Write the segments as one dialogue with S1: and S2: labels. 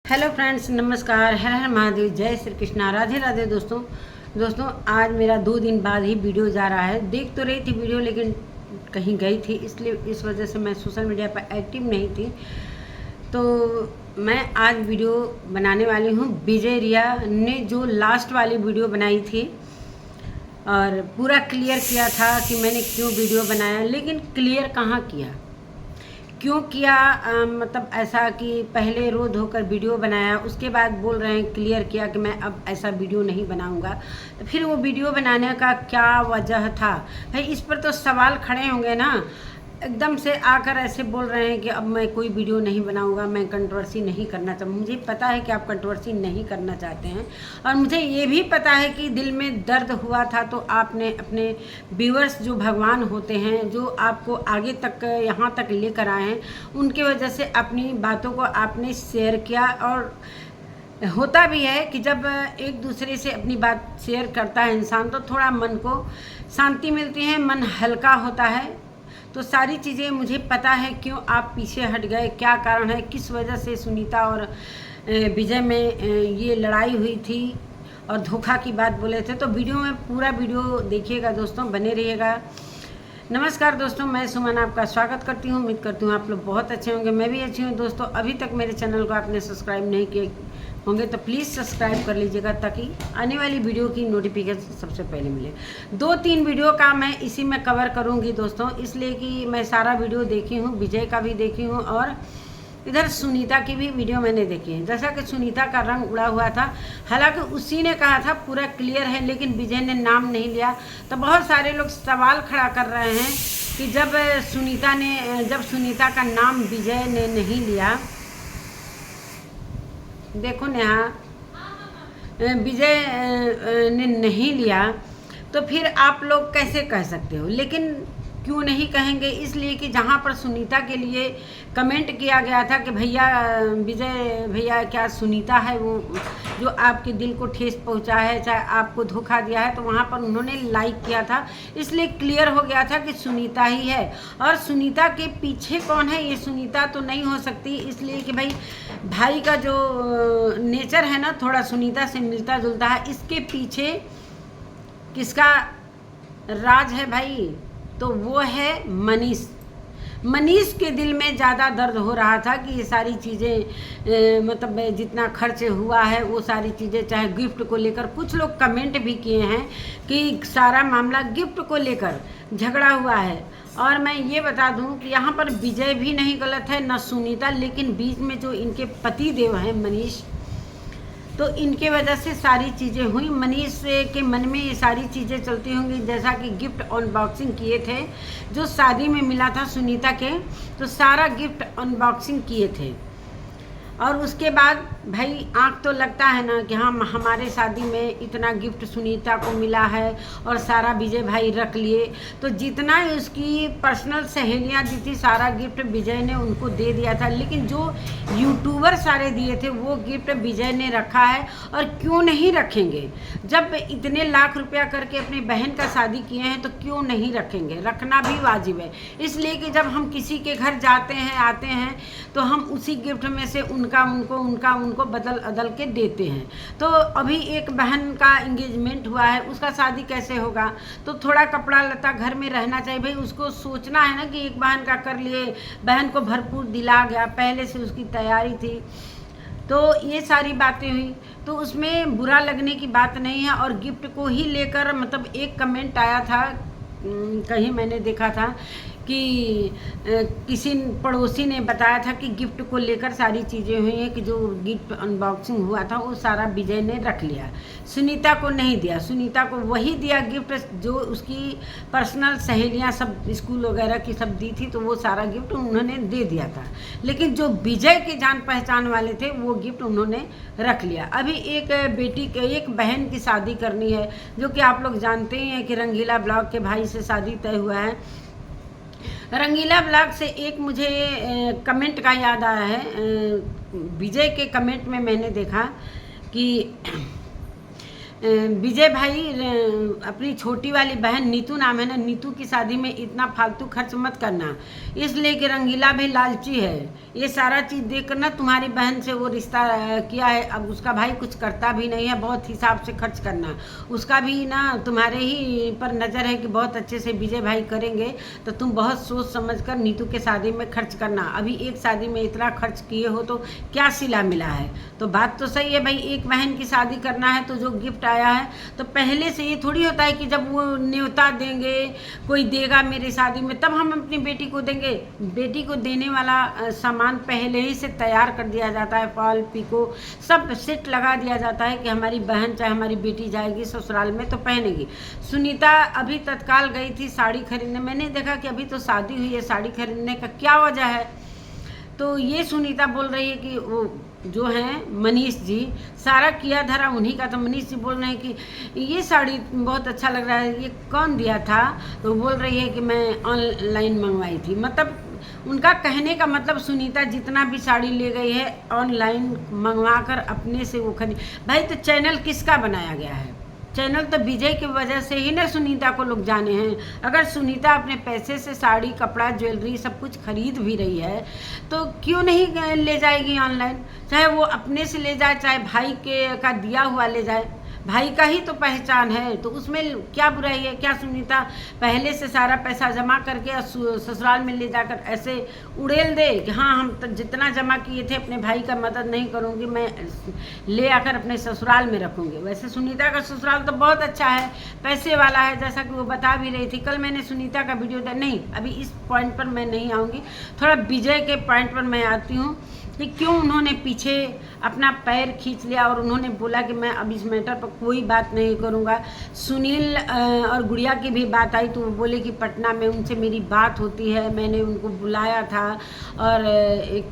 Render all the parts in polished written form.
S1: Hello friends, नमस्कार। हर हर महादेव, जय श्री कृष्णा, राधे राधे। दोस्तों आज मेरा 2 दिन बाद ही वीडियो जा रहा है। देख तो रही थी वीडियो, लेकिन कहीं गई थी, इसलिए इस वजह से मैं सोशल मीडिया पर एक्टिव नहीं थी। तो मैं आज वीडियो बनाने वाली हूँ। विजय रिया ने जो लास्ट वाली वीडियो बनाई थी और पूरा क्लियर किया था कि मैंने क्यों वीडियो बनाया, लेकिन क्लियर कहाँ किया, क्यों किया। मतलब ऐसा कि पहले रो धोकर वीडियो बनाया, उसके बाद बोल रहे हैं क्लियर किया कि मैं अब ऐसा वीडियो नहीं बनाऊंगा। तो फिर वो वीडियो बनाने का क्या वजह था भाई? इस पर तो सवाल खड़े होंगे ना। एकदम से आकर ऐसे बोल रहे हैं कि अब मैं कोई वीडियो नहीं बनाऊंगा, मैं कंट्रोवर्सी नहीं करना चाहता। मुझे पता है कि आप कंट्रोवर्सी नहीं करना चाहते हैं, और मुझे ये भी पता है कि दिल में दर्द हुआ था। तो आपने अपने व्यूअर्स जो भगवान होते हैं, जो आपको आगे तक यहाँ तक लेकर आए हैं, उनकी वजह से अपनी बातों को आपने शेयर किया। और होता भी है कि जब एक दूसरे से अपनी बात शेयर करता है इंसान, तो थोड़ा मन को शांति मिलती है, मन हल्का होता है। तो सारी चीज़ें मुझे पता है क्यों आप पीछे हट गए, क्या कारण है, किस वजह से सुनीता और विजय में ये लड़ाई हुई थी और धोखा की बात बोले थे। तो वीडियो में पूरा वीडियो देखिएगा दोस्तों, बने रहिएगा। नमस्कार दोस्तों, मैं सुमन आपका स्वागत करती हूँ। उम्मीद करती हूँ आप लोग बहुत अच्छे होंगे, मैं भी अच्छी हूँ। दोस्तों अभी तक मेरे चैनल को आपने सब्सक्राइब नहीं किए होंगे तो प्लीज़ सब्सक्राइब कर लीजिएगा, ताकि आने वाली वीडियो की नोटिफिकेशन सबसे पहले मिले। 2-3 वीडियो का मैं इसी में कवर करूँगी दोस्तों, इसलिए कि मैं सारा वीडियो देखी हूँ, विजय का भी देखी हूँ और इधर सुनीता की भी वीडियो मैंने देखी है। जैसा कि सुनीता का रंग उड़ा हुआ था, हालांकि उसी ने कहा था पूरा क्लियर है, लेकिन विजय ने नाम नहीं लिया। तो बहुत सारे लोग सवाल खड़ा कर रहे हैं कि जब सुनीता का नाम विजय ने नहीं लिया, देखो नेहा, विजय ने नहीं लिया, तो फिर आप लोग कैसे कह सकते हो? लेकिन क्यों नहीं कहेंगे? इसलिए कि जहाँ पर सुनीता के लिए कमेंट किया गया था कि भैया, विजय भैया, क्या सुनीता है वो जो आपके दिल को ठेस पहुँचा है, चाहे आपको धोखा दिया है, तो वहाँ पर उन्होंने लाइक किया था। इसलिए क्लियर हो गया था कि सुनीता ही है। और सुनीता के पीछे कौन है? ये सुनीता तो नहीं हो सकती, इसलिए कि भाई का जो नेचर है ना, थोड़ा सुनीता से मिलता जुलता है। इसके पीछे किसका राज है भाई? तो वो है मनीष के दिल में ज़्यादा दर्द हो रहा था कि ये सारी चीज़ें, मतलब जितना खर्च हुआ है वो सारी चीज़ें, चाहे गिफ्ट को लेकर, कुछ लोग कमेंट भी किए हैं कि सारा मामला गिफ्ट को लेकर झगड़ा हुआ है। और मैं ये बता दूं कि यहाँ पर विजय भी नहीं गलत है, न सुनीता, लेकिन बीच में जो इनके पति देव हैं मनीष, तो इनके वजह से सारी चीज़ें हुई। मनीष के मन में ये सारी चीज़ें चलती होंगी। जैसा कि गिफ्ट अनबॉक्सिंग किए थे, जो शादी में मिला था सुनीता के, तो सारा गिफ्ट अनबॉक्सिंग किए थे। और उसके बाद भाई आँख तो लगता है ना कि हाँ, हमारे शादी में इतना गिफ्ट सुनीता को मिला है और सारा विजय भाई रख लिए। तो जितना उसकी पर्सनल सहेलियाँ दी थी, सारा गिफ्ट विजय ने उनको दे दिया था। लेकिन जो यूट्यूबर सारे दिए थे वो गिफ्ट विजय ने रखा है। और क्यों नहीं रखेंगे? जब इतने लाख रुपया करके अपनी बहन का शादी किए हैं, तो क्यों नहीं रखेंगे? रखना भी वाजिब है। इसलिए कि जब हम किसी के घर जाते हैं, आते हैं, तो हम उसी गिफ्ट में से उनको बदल अदल के देते हैं। तो अभी एक बहन का एंगेजमेंट हुआ है, उसका शादी कैसे होगा? तो थोड़ा कपड़ा लता घर में रहना चाहिए भाई। उसको सोचना है ना कि एक बहन का कर लिए, बहन को भरपूर दिला गया, पहले से उसकी तैयारी थी। तो ये सारी बातें हुई, तो उसमें बुरा लगने की बात नहीं है। और गिफ्ट को ही लेकर, मतलब एक कमेंट आया था, कहीं मैंने देखा था कि किसी पड़ोसी ने बताया था कि गिफ्ट को लेकर सारी चीज़ें हुई हैं, कि जो गिफ्ट अनबॉक्सिंग हुआ था वो सारा विजय ने रख लिया, सुनीता को नहीं दिया। सुनीता को वही दिया गिफ्ट जो उसकी पर्सनल सहेलियां सब स्कूल वगैरह की सब दी थी, तो वो सारा गिफ्ट उन्होंने दे दिया था। लेकिन जो विजय के जान पहचान वाले थे वो गिफ्ट उन्होंने रख लिया। अभी एक बहन की शादी करनी है, जो कि आप लोग जानते ही हैं कि रंगीला ब्लॉग के भाई से शादी तय हुआ है। रंगीला ब्लॉग से एक मुझे कमेंट का याद आया है। विजय के कमेंट में मैंने देखा कि विजय भाई अपनी छोटी वाली बहन नीतू नाम है ना, नीतू की शादी में इतना फालतू खर्च मत करना, इसलिए कि रंगीला भी लालची है। ये सारा चीज़ देख कर ना तुम्हारी बहन से वो रिश्ता किया है, अब उसका भाई कुछ करता भी नहीं है, बहुत हिसाब से खर्च करना। उसका भी ना तुम्हारे ही पर नज़र है कि बहुत अच्छे से विजय भाई करेंगे, तो तुम बहुत सोच समझ कर नीतू के शादी में खर्च करना। अभी एक शादी में इतना खर्च किए हो तो क्या सिला मिला है? तो बात तो सही है भाई, एक बहन की शादी करना है तो जो गिफ्ट आया है तो पहले से ये थोड़ी होता है कि जब वो न्योता देंगे, कोई देगा मेरी शादी में तब हम अपनी बेटी को देंगे। बेटी को देने वाला सामान पहले ही से तैयार कर दिया जाता है, फॉल पिको सब सेट लगा दिया जाता है कि हमारी बहन चाहे हमारी बेटी जाएगी ससुराल में तो पहनेगी। सुनीता अभी तत्काल गई थी साड़ी खरीदने, मैंने देखा कि अभी तो शादी हुई है, साड़ी खरीदने का क्या वजह है? तो ये सुनीता बोल रही है कि वो जो हैं मनीष जी, सारा किया धरा उन्हीं का। तो मनीष जी बोल रहे हैं कि ये साड़ी बहुत अच्छा लग रहा है, ये कौन दिया था? तो बोल रही है कि मैं ऑनलाइन मंगवाई थी। मतलब उनका कहने का मतलब सुनीता जितना भी साड़ी ले गई है ऑनलाइन मंगवा कर अपने से वो खरीद। भाई तो चैनल किसका बनाया गया है? चैनल तो विजय की वजह से ही ना सुनीता को लोग जाने हैं। अगर सुनीता अपने पैसे से साड़ी कपड़ा ज्वेलरी सब कुछ खरीद भी रही है तो क्यों नहीं ले जाएगी ऑनलाइन? चाहे वो अपने से ले जाए, चाहे भाई के का दिया हुआ ले जाए, भाई का ही तो पहचान है, तो उसमें क्या बुराई है? क्या सुनीता पहले से सारा पैसा जमा करके ससुराल में ले जाकर ऐसे उड़ेल दे कि हाँ हम तो जितना जमा किए थे अपने भाई का मदद नहीं करूँगी, मैं ले आकर अपने ससुराल में रखूँगी? वैसे सुनीता का ससुराल तो बहुत अच्छा है, पैसे वाला है, जैसा कि वो बता भी रही थी। कल मैंने सुनीता का वीडियो नहीं, अभी इस पॉइंट पर मैं नहीं आऊँगी, थोड़ा विजय के पॉइंट पर मैं आती हूँ कि क्यों उन्होंने पीछे अपना पैर खींच लिया और उन्होंने बोला कि मैं अब इस मैटर पर कोई बात नहीं करूँगा। सुनील और गुड़िया की भी बात आई तो वो बोले कि पटना में उनसे मेरी बात होती है, मैंने उनको बुलाया था और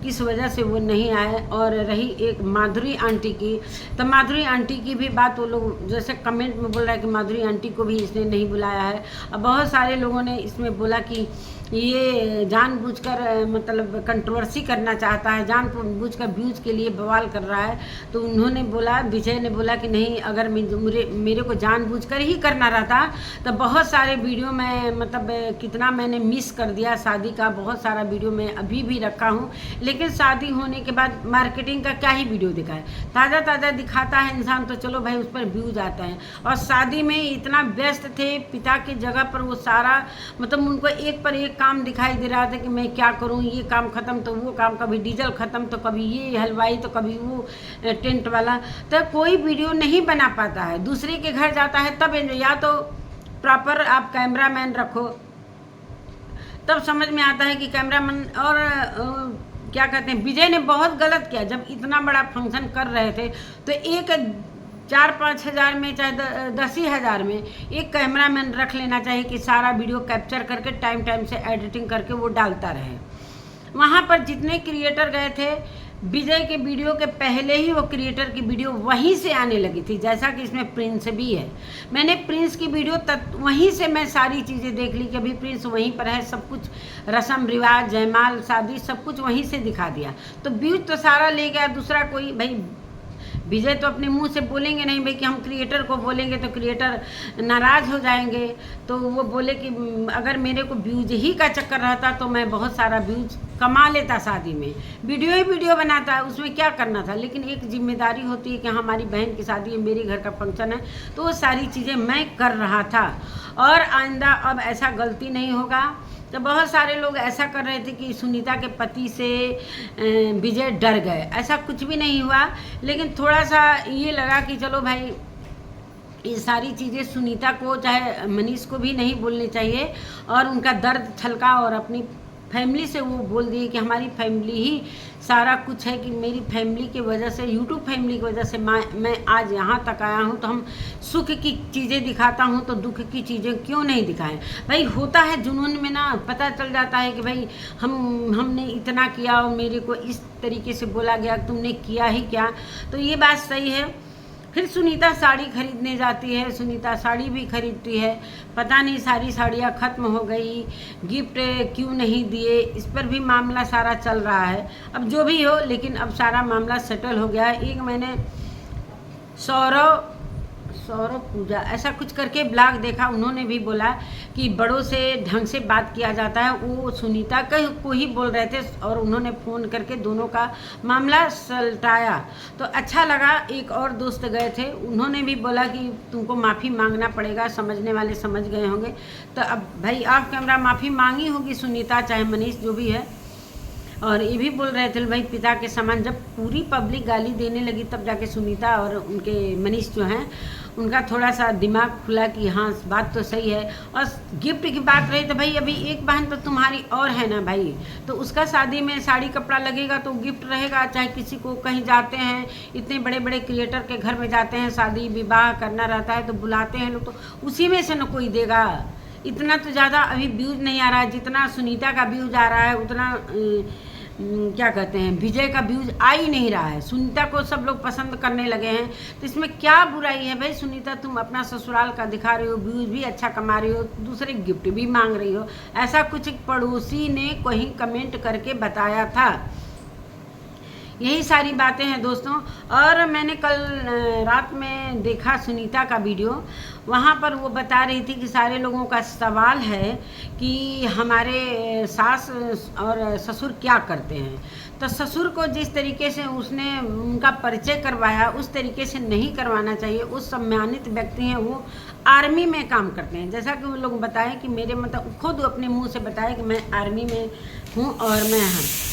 S1: किस वजह से वो नहीं आए। और रही एक माधुरी आंटी की, तो माधुरी आंटी की भी बात वो लोग जैसे कमेंट में बोल रहा है कि माधुरी आंटी को भी इसने नहीं बुलाया है। अब बहुत सारे लोगों ने इसमें बोला कि ये जानबूझकर मतलब कंट्रोवर्सी करना चाहता है, जानबूझकर व्यूज के लिए बवाल कर रहा है। तो उन्होंने बोला, विजय ने बोला कि नहीं, अगर मेरे को जानबूझकर ही करना रहता तो बहुत सारे वीडियो में मतलब कितना मैंने मिस कर दिया शादी का, बहुत सारा वीडियो मैं अभी भी रखा हूँ। लेकिन शादी होने के बाद मार्केटिंग का क्या ही वीडियो दिखाए, ताज़ा ताज़ा दिखाता है इंसान तो चलो भाई उस पर व्यूज आता है। और शादी में इतना व्यस्त थे, पिता की जगह पर वो सारा मतलब उनको एक पर एक काम दिखाई दे रहा था कि मैं क्या करूं, ये काम ख़त्म तो वो काम, कभी डीजल ख़त्म तो कभी ये हलवाई तो कभी वो टेंट वाला। तो कोई वीडियो नहीं बना पाता है, दूसरे के घर जाता है तब या तो प्रॉपर आप कैमरामैन रखो, तब समझ में आता है कि कैमरामैन। और क्या कहते हैं, विजय ने बहुत गलत किया, जब इतना बड़ा फंक्शन कर रहे थे तो एक 4-5 हज़ार में चाहे 10 ही हज़ार में एक कैमरामैन रख लेना चाहिए कि सारा वीडियो कैप्चर करके टाइम टाइम से एडिटिंग करके वो डालता रहे। वहाँ पर जितने क्रिएटर गए थे, विजय के वीडियो के पहले ही वो क्रिएटर की वीडियो वहीं से आने लगी थी, जैसा कि इसमें प्रिंस भी है। मैंने प्रिंस की वीडियो वहीं से मैं सारी चीज़ें देख ली कि अभी प्रिंस वहीं पर है, सब कुछ रस्म रिवाज जयमाल शादी सब कुछ वहीं से दिखा दिया। तो व्यूज तो सारा ले गया, दूसरा कोई भाई विजय तो अपने मुंह से बोलेंगे नहीं भाई कि हम क्रिएटर को बोलेंगे तो क्रिएटर नाराज़ हो जाएंगे। तो वो बोले कि अगर मेरे को व्यूज ही का चक्कर रहता तो मैं बहुत सारा व्यूज कमा लेता, शादी में वीडियो ही वीडियो बनाता है, उसमें क्या करना था। लेकिन एक जिम्मेदारी होती है कि हमारी बहन की शादी है, मेरे घर का फंक्शन है, तो वो सारी चीज़ें मैं कर रहा था और आइंदा अब ऐसा गलती नहीं होगा। तो बहुत सारे लोग ऐसा कर रहे थे कि सुनीता के पति से विजय डर गए, ऐसा कुछ भी नहीं हुआ। लेकिन थोड़ा सा ये लगा कि चलो भाई ये सारी चीज़ें सुनीता को चाहे मनीष को भी नहीं बोलनी चाहिए और उनका दर्द छलका और अपनी फैमिली से वो बोल दिए कि हमारी फैमिली ही सारा कुछ है, कि मेरी फैमिली की वजह से, यूट्यूब फैमिली की वजह से मैं आज यहाँ तक आया हूँ। तो हम सुख की चीज़ें दिखाता हूँ तो दुख की चीज़ें क्यों नहीं दिखाएं भाई। होता है जुनून में ना, पता चल जाता है कि भाई हमने इतना किया और मेरे को इस तरीके से बोला गया, तुमने किया ही क्या। तो ये बात सही है। फिर सुनीता साड़ी खरीदने जाती है, सुनीता साड़ी भी खरीदती है, पता नहीं सारी साड़ियाँ ख़त्म हो गई, गिफ्ट क्यों नहीं दिए, इस पर भी मामला सारा चल रहा है। अब जो भी हो, लेकिन अब सारा मामला सेटल हो गया है। एक मैंने सौरभ पूजा ऐसा कुछ करके ब्लॉग देखा, उन्होंने भी बोला कि बड़ों से ढंग से बात किया जाता है। वो सुनीता को ही बोल रहे थे और उन्होंने फ़ोन करके दोनों का मामला सलटाया। तो अच्छा लगा। एक और दोस्त गए थे, उन्होंने भी बोला कि तुमको माफ़ी मांगना पड़ेगा, समझने वाले समझ गए होंगे। तो अब भाई ऑफ कैमरा माफ़ी मांगी होगी सुनीता चाहे मनीष जो भी है। और ये भी बोल रहे थे भाई पिता के समान, जब पूरी पब्लिक गाली देने लगी तब जाके सुनीता और उनके मनीष जो हैं उनका थोड़ा सा दिमाग खुला कि हाँ बात तो सही है। और गिफ्ट की बात रही तो भाई अभी एक बहन तो तुम्हारी और है ना भाई, तो उसका शादी में साड़ी कपड़ा लगेगा तो गिफ्ट रहेगा। चाहे किसी को कहीं जाते हैं, इतने बड़े बड़े क्रिएटर के घर में जाते हैं, शादी विवाह करना रहता है तो बुलाते हैं लोग, तो उसी में से न कोई देगा। इतना तो ज़्यादा अभी व्यूज़ नहीं आ रहा है, जितना सुनीता का व्यूज़ आ रहा है उतना क्या कहते हैं विजय का व्यूज आ ही नहीं रहा है। सुनीता को सब लोग पसंद करने लगे हैं, तो इसमें क्या बुराई है भाई? सुनीता तुम अपना ससुराल का दिखा रही हो, व्यूज भी अच्छा कमा रही हो, दूसरे गिफ्ट भी मांग रही हो। ऐसा कुछ एक पड़ोसी ने कहीं कमेंट करके बताया था। यही सारी बातें हैं दोस्तों। और मैंने कल रात में देखा सुनीता का वीडियो, वहाँ पर वो बता रही थी कि सारे लोगों का सवाल है कि हमारे सास और ससुर क्या करते हैं। तो ससुर को जिस तरीके से उसने उनका परिचय करवाया उस तरीके से नहीं करवाना चाहिए। उस सम्मानित व्यक्ति हैं, वो आर्मी में काम करते हैं। जैसा कि वो लोग बताएं कि मेरे मतलब खुद अपने मुंह से बताए कि मैं आर्मी में हूँ और मैं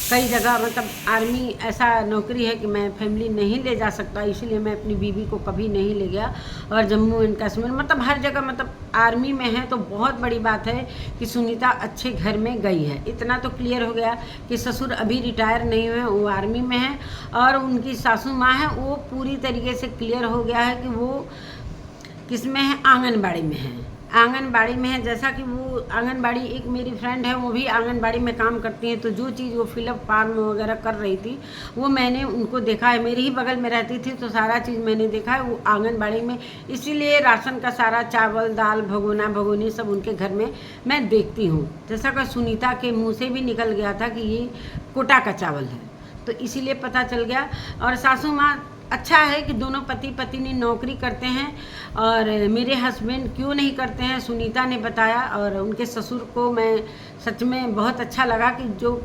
S1: कई जगह मतलब आर्मी ऐसा नौकरी है कि मैं फैमिली नहीं ले जा सकता, इसलिए मैं अपनी बीवी को कभी नहीं ले गया। और जम्मू एंड कश्मीर मतलब हर जगह मतलब आर्मी में है। तो बहुत बड़ी बात है कि सुनीता अच्छे घर में गई है। इतना तो क्लियर हो गया कि ससुर अभी रिटायर नहीं हुए, वो आर्मी में है। और उनकी सासू माँ है, वो पूरी तरीके से क्लियर हो गया है कि वो किस में है, आंगनबाड़ी में है। आंगनबाड़ी में है। जैसा कि वो आंगनबाड़ी, एक मेरी फ्रेंड है वो भी आंगनबाड़ी में काम करती है, तो जो चीज़ वो फिलअप फॉर्म वगैरह कर रही थी वो मैंने उनको देखा है। मेरी ही बगल में रहती थी तो सारा चीज़ मैंने देखा है वो आंगनबाड़ी में। इसीलिए राशन का सारा चावल दाल भगोना भगोनी सब उनके घर में मैं देखती हूँ। जैसा कि सुनीता के मुँह से भी निकल गया था कि ये कोटा का चावल है, तो इसीलिए पता चल गया। और सासू माँ अच्छा है कि दोनों पति पत्नी नौकरी करते हैं, और मेरे हस्बैंड क्यों नहीं करते हैं सुनीता ने बताया। और उनके ससुर को मैं सच में बहुत अच्छा लगा कि जो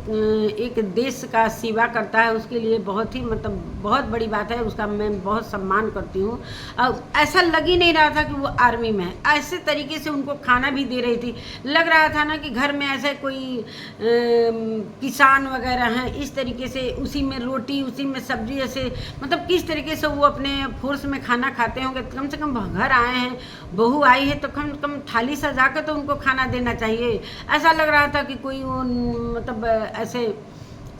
S1: एक देश का सेवा करता है उसके लिए बहुत ही मतलब बहुत बड़ी बात है, उसका मैं बहुत सम्मान करती हूँ। और ऐसा लग ही नहीं रहा था कि वो आर्मी में है। ऐसे तरीके से उनको खाना भी दे रही थी, लग रहा था ना कि घर में ऐसे कोई किसान वगैरह हैं, इस तरीके से उसी में रोटी उसी में सब्जी, ऐसे मतलब किस तरीके से वो अपने फोर्स में खाना खाते होंगे। कम से कम घर आए हैं, बहू आई है तो कम से कम थाली सजा के तो उनको खाना देना चाहिए। ऐसा लग रहा था कि कोई वो मतलब ऐसे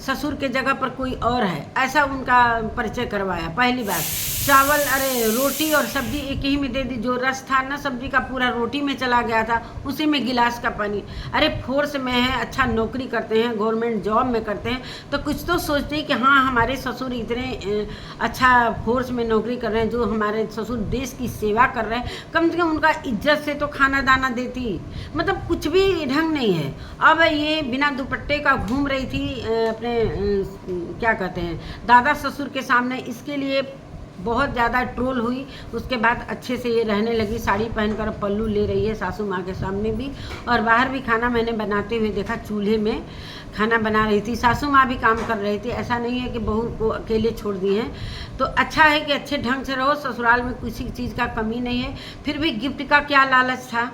S1: ससुर के जगह पर कोई और है, ऐसा उनका परिचय करवाया। पहली बात चावल, अरे रोटी और सब्जी एक ही में दे दी। जो रस था ना सब्जी का पूरा रोटी में चला गया था, उसी में गिलास का पानी। अरे फोर्स में है, अच्छा नौकरी करते हैं, गवर्नमेंट जॉब में करते हैं, तो कुछ तो सोचते हैं कि हाँ हमारे ससुर इतने अच्छा फोर्स में नौकरी कर रहे हैं, जो हमारे ससुर देश की सेवा कर रहे हैं, कम से कम उनका इज्जत से तो खाना दाना देती। मतलब कुछ भी ढंग नहीं है। अब ये बिना दुपट्टे का घूम रही थी अपने क्या कहते हैं दादा ससुर के सामने, इसके लिए बहुत ज़्यादा ट्रोल हुई। उसके बाद अच्छे से ये रहने लगी, साड़ी पहनकर पल्लू ले रही है सासू माँ के सामने भी। और बाहर भी खाना मैंने बनाते हुए देखा, चूल्हे में खाना बना रही थी, सासू माँ भी काम कर रही थी। ऐसा नहीं है कि बहू को अकेले छोड़ दी हैं। तो अच्छा है कि अच्छे ढंग से रहो, ससुराल में किसी चीज़ का कमी नहीं है। फिर भी गिफ्ट का क्या लालच था?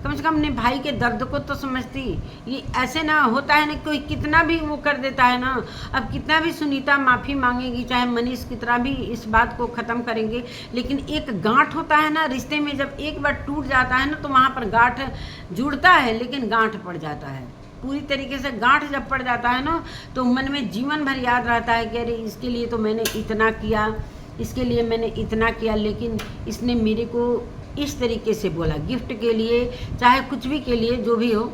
S1: कम से कम अपने भाई के दर्द को तो समझती। ये ऐसे ना होता है ना, कोई कितना भी वो कर देता है ना। अब कितना भी सुनीता माफ़ी मांगेगी, चाहे मनीष कितना भी इस बात को ख़त्म करेंगे, लेकिन एक गांठ होता है ना रिश्ते में, जब एक बार टूट जाता है ना तो वहाँ पर गांठ जुड़ता है लेकिन गांठ पड़ जाता है। पूरी तरीके से गांठ जब पड़ जाता है ना तो मन में जीवन भर याद रहता है कि अरे इसके लिए तो मैंने इतना किया, इसके लिए मैंने इतना किया, लेकिन इसने मेरे को इस तरीके से बोला। गिफ्ट के लिए चाहे कुछ भी के लिए जो भी हो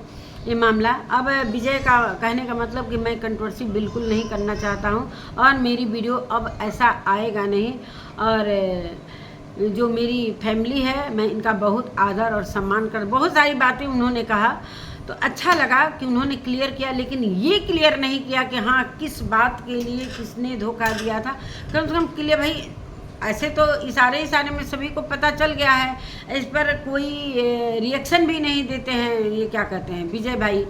S1: ये मामला। अब विजय का कहने का मतलब कि मैं कंट्रोवर्सी बिल्कुल नहीं करना चाहता हूँ और मेरी वीडियो अब ऐसा आएगा नहीं। और जो मेरी फैमिली है मैं इनका बहुत आदर और सम्मान कर, बहुत सारी बातें उन्होंने कहा तो अच्छा लगा कि उन्होंने क्लियर किया, लेकिन ये क्लियर नहीं किया कि हाँ किस बात के लिए किसने धोखा दिया था। कम से कम क्लियर भाई ऐसे तो इशारे में सभी को पता चल गया है, इस पर कोई रिएक्शन भी नहीं देते हैं ये क्या कहते हैं विजय भाई,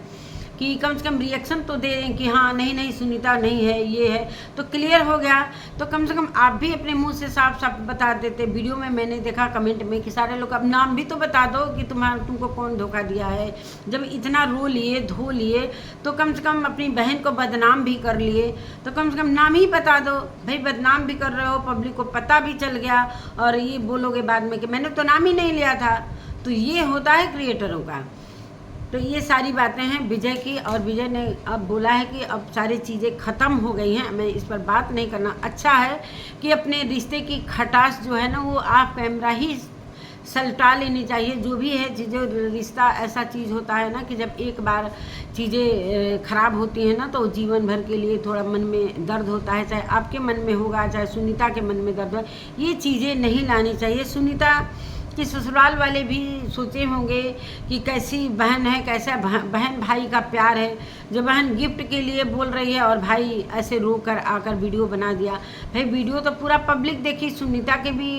S1: कि कम से कम रिएक्शन तो दे दें कि हाँ नहीं नहीं सुनीता नहीं है, ये है तो क्लियर हो गया। तो कम से कम आप भी अपने मुंह से साफ साफ बता देते। वीडियो में मैंने देखा कमेंट में कि सारे लोग अब नाम भी तो बता दो कि तुमको कौन धोखा दिया है। जब इतना रो लिए धो लिए तो कम से कम अपनी बहन को बदनाम भी कर लिए, तो कम से कम नाम ही बता दो भाई। बदनाम भी कर रहे हो, पब्लिक को पता भी चल गया और ये बोलोगे बाद में कि मैंने तो नाम ही नहीं लिया था। तो ये होता है क्रिएटरों का। तो ये सारी बातें हैं विजय की, और विजय ने अब बोला है कि अब सारी चीज़ें ख़त्म हो गई हैं, मैं इस पर बात नहीं करना। अच्छा है कि अपने रिश्ते की खटास जो है ना वो ऑफ कैमरा ही सलटा लेनी चाहिए। जो भी है जो रिश्ता ऐसा चीज़ होता है ना कि जब एक बार चीज़ें ख़राब होती हैं ना तो जीवन भर के लिए थोड़ा मन में दर्द होता है, चाहे आपके मन में होगा चाहे सुनीता के मन में दर्द हो। ये चीज़ें नहीं लानी चाहिए। सुनीता कि ससुराल वाले भी सोचे होंगे कि कैसी बहन है, कैसा बहन भाई का प्यार है, जो बहन गिफ्ट के लिए बोल रही है और भाई ऐसे रो कर आकर वीडियो बना दिया। भाई वीडियो तो पूरा पब्लिक देखी, सुनीता के भी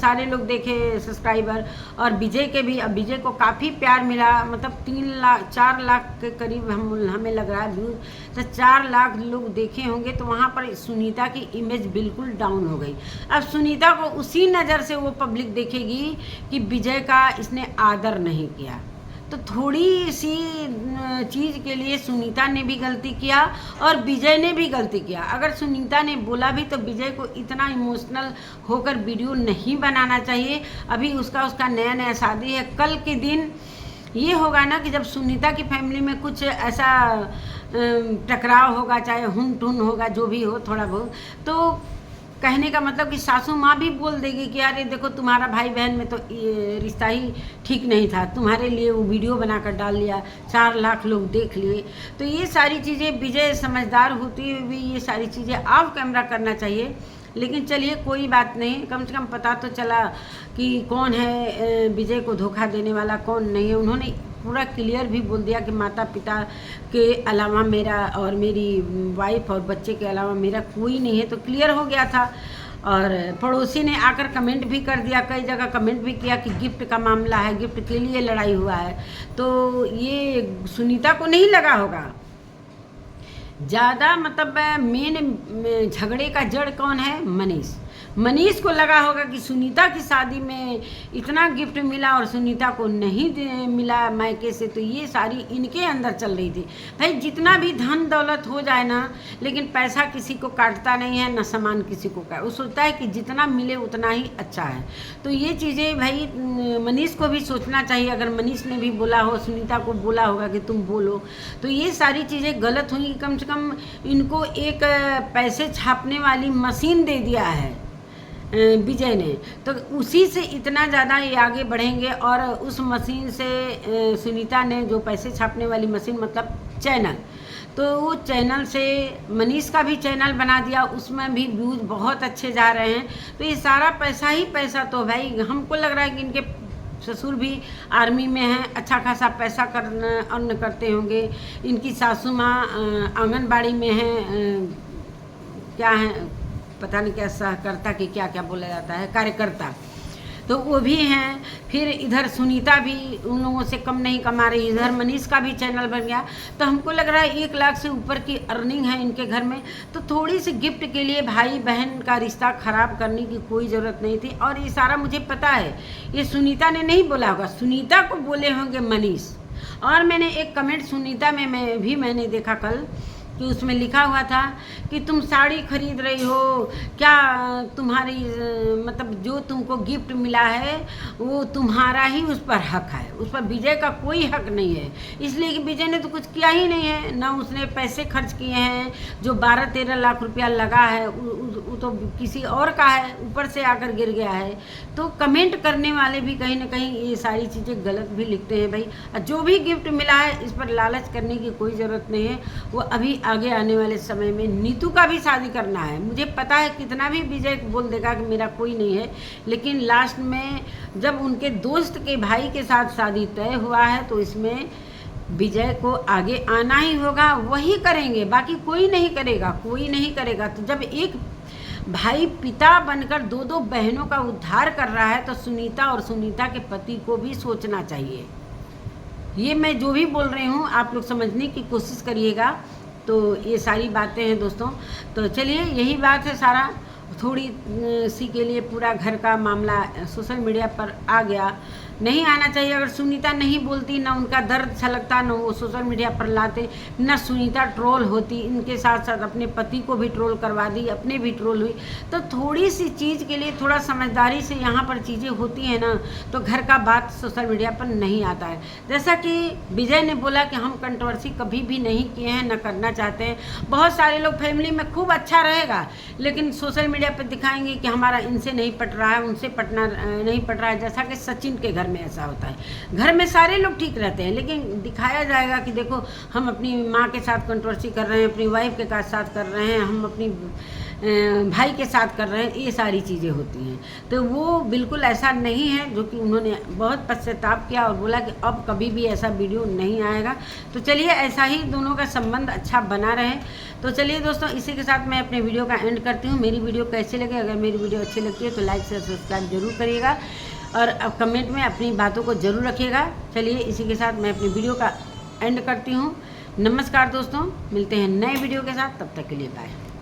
S1: सारे लोग देखे सब्सक्राइबर, और विजय के भी। अब विजय को काफ़ी प्यार मिला, मतलब 4 लाख के करीब हमें लग रहा है व्यूज़, तो 4 लाख लोग देखे होंगे। तो वहाँ पर सुनीता की इमेज बिल्कुल डाउन हो गई। अब सुनीता को उसी नज़र से वो पब्लिक देखेगी कि विजय का इसने आदर नहीं किया। तो थोड़ी सी चीज़ के लिए सुनीता ने भी गलती किया और विजय ने भी गलती किया। अगर सुनीता ने बोला भी तो विजय को इतना इमोशनल होकर वीडियो नहीं बनाना चाहिए। अभी उसका नया शादी है। कल के दिन ये होगा ना कि जब सुनीता की फैमिली में कुछ ऐसा टकराव होगा, चाहे हुन ठुन होगा, जो भी हो थोड़ा बहुत, तो कहने का मतलब कि सासू माँ भी बोल देगी कि अरे देखो तुम्हारा भाई बहन में तो ये रिश्ता ही ठीक नहीं था, तुम्हारे लिए वो वीडियो बनाकर डाल लिया, 4 लाख लोग देख लिए। तो ये सारी चीज़ें विजय समझदार होती हुई भी ये सारी चीज़ें ऑफ कैमरा करना चाहिए। लेकिन चलिए कोई बात नहीं, कम से कम पता तो चला कि कौन है विजय को धोखा देने वाला, कौन नहीं है। उन्होंने पूरा क्लियर भी बोल दिया कि माता पिता के अलावा मेरा और मेरी वाइफ और बच्चे के अलावा मेरा कोई नहीं है। तो क्लियर हो गया था। और पड़ोसी ने आकर कमेंट भी कर दिया, कई जगह कमेंट भी किया कि गिफ्ट का मामला है, गिफ्ट के लिए लड़ाई हुआ है। तो ये सुनीता को नहीं लगा होगा ज़्यादा, मतलब मेन झगड़े का जड़ कौन है? मनीष को लगा होगा कि सुनीता की शादी में इतना गिफ्ट मिला और सुनीता को नहीं मिला मायके से। तो ये सारी इनके अंदर चल रही थी। भाई जितना भी धन दौलत हो जाए ना, लेकिन पैसा किसी को काटता नहीं है, ना सामान किसी को काट। वो सोचता है कि जितना मिले उतना ही अच्छा है। तो ये चीज़ें भाई मनीष को भी सोचना चाहिए। अगर मनीष ने भी बोला हो, सुनीता को बोला होगा कि तुम बोलो, तो ये सारी चीज़ें गलत हुई। कम से कम इनको एक पैसे छापने वाली मशीन दे दिया है विजय ने, तो उसी से इतना ज़्यादा ये आगे बढ़ेंगे। और उस मशीन से सुनीता ने जो पैसे छापने वाली मशीन, मतलब चैनल, तो वो चैनल से मनीष का भी चैनल बना दिया, उसमें भी व्यूज़ बहुत अच्छे जा रहे हैं। तो ये सारा पैसा ही पैसा। तो भाई हमको लग रहा है कि इनके ससुर भी आर्मी में हैं, अच्छा खासा पैसा अर्न करते होंगे। इनकी सासू माँ आंगनबाड़ी में हैं, क्या है पता नहीं क्या सहकर्ता कि क्या क्या बोला जाता है, कार्यकर्ता, तो वो भी हैं। फिर इधर सुनीता भी उन लोगों से कम नहीं कमा रही, इधर मनीष का भी चैनल बन गया। तो हमको लग रहा है 1 लाख से ऊपर की अर्निंग है इनके घर में। तो थोड़ी सी गिफ्ट के लिए भाई बहन का रिश्ता ख़राब करने की कोई ज़रूरत नहीं थी। और ये सारा मुझे पता है, ये सुनीता ने नहीं बोला होगा, सुनीता को बोले होंगे मनीष। और मैंने एक कमेंट सुनीता में मैंने देखा कल कि उसमें लिखा हुआ था कि तुम साड़ी खरीद रही हो क्या, तुम्हारी मतलब जो तुमको गिफ्ट मिला है वो तुम्हारा ही उस पर हक है, उस पर विजय का कोई हक नहीं है। इसलिए कि विजय ने तो कुछ किया ही नहीं है, ना उसने पैसे खर्च किए हैं। जो 12-13 लाख रुपया लगा है वो तो किसी और का है, ऊपर से आकर गिर गया है। तो कमेंट करने वाले भी कहीं ना कहीं ये सारी चीज़ें गलत भी लिखते हैं। भाई जो भी गिफ्ट मिला है इस पर लालच करने की कोई ज़रूरत नहीं है। वो अभी आगे आने वाले समय में नीतू का भी शादी करना है। मुझे पता है कितना भी विजय बोल देगा कि मेरा कोई नहीं है, लेकिन लास्ट में जब उनके दोस्त के भाई के साथ शादी तय हुआ है तो इसमें विजय को आगे आना ही होगा, वही करेंगे, बाकी कोई नहीं करेगा, कोई नहीं करेगा। तो जब एक भाई पिता बनकर दो दो बहनों का उद्धार कर रहा है, तो सुनीता और सुनीता के पति को भी सोचना चाहिए। ये मैं जो भी बोल रही हूँ आप लोग समझने की कोशिश करिएगा। तो ये सारी बातें हैं दोस्तों। तो चलिए यही बात है सारा, थोड़ी सी के लिए पूरा घर का मामला सोशल मीडिया पर आ गया। नहीं आना चाहिए। अगर सुनीता नहीं बोलती, ना उनका दर्द छलकता, ना वो सोशल मीडिया पर लाते, ना सुनीता ट्रोल होती, इनके साथ साथ अपने पति को भी ट्रोल करवा दी, अपने भी ट्रोल हुई। तो थोड़ी सी चीज़ के लिए थोड़ा समझदारी से यहाँ पर चीज़ें होती हैं ना, तो घर का बात सोशल मीडिया पर नहीं आता है। जैसा कि विजय ने बोला कि हम कंट्रोवर्सी कभी भी नहीं किए हैं, न करना चाहते हैं। बहुत सारे लोग फैमिली में खूब अच्छा रहेगा, लेकिन सोशल मीडिया पर दिखाएंगे कि हमारा इनसे नहीं पट रहा है, उनसे पटना नहीं पट रहा है। जैसा कि सचिन के घर में ऐसा होता है। घर में सारे लोग ठीक रहते हैं, लेकिन दिखाया जाएगा कि देखो हम अपनी माँ के साथ कंट्रोवर्सी कर रहे हैं, अपनी वाइफ के साथ कर रहे हैं, हम अपनी भाई के साथ कर रहे हैं। ये सारी चीज़ें होती हैं। तो वो बिल्कुल ऐसा नहीं है, जो कि उन्होंने बहुत पश्चाताप किया और बोला कि अब कभी भी ऐसा वीडियो नहीं आएगा। तो चलिए ऐसा ही दोनों का संबंध अच्छा बना रहे। तो चलिए दोस्तों, इसी के साथ मैं अपने वीडियो का एंड करती हूँ। मेरी वीडियो कैसे लगे, अगर मेरी वीडियो अच्छी लगती है तो लाइक शेयर सब्सक्राइब जरूर करिएगा और अब कमेंट में अपनी बातों को ज़रूर रखिएगा। चलिए इसी के साथ मैं अपनी वीडियो का एंड करती हूँ। नमस्कार दोस्तों, मिलते हैं नए वीडियो के साथ, तब तक के लिए बाय।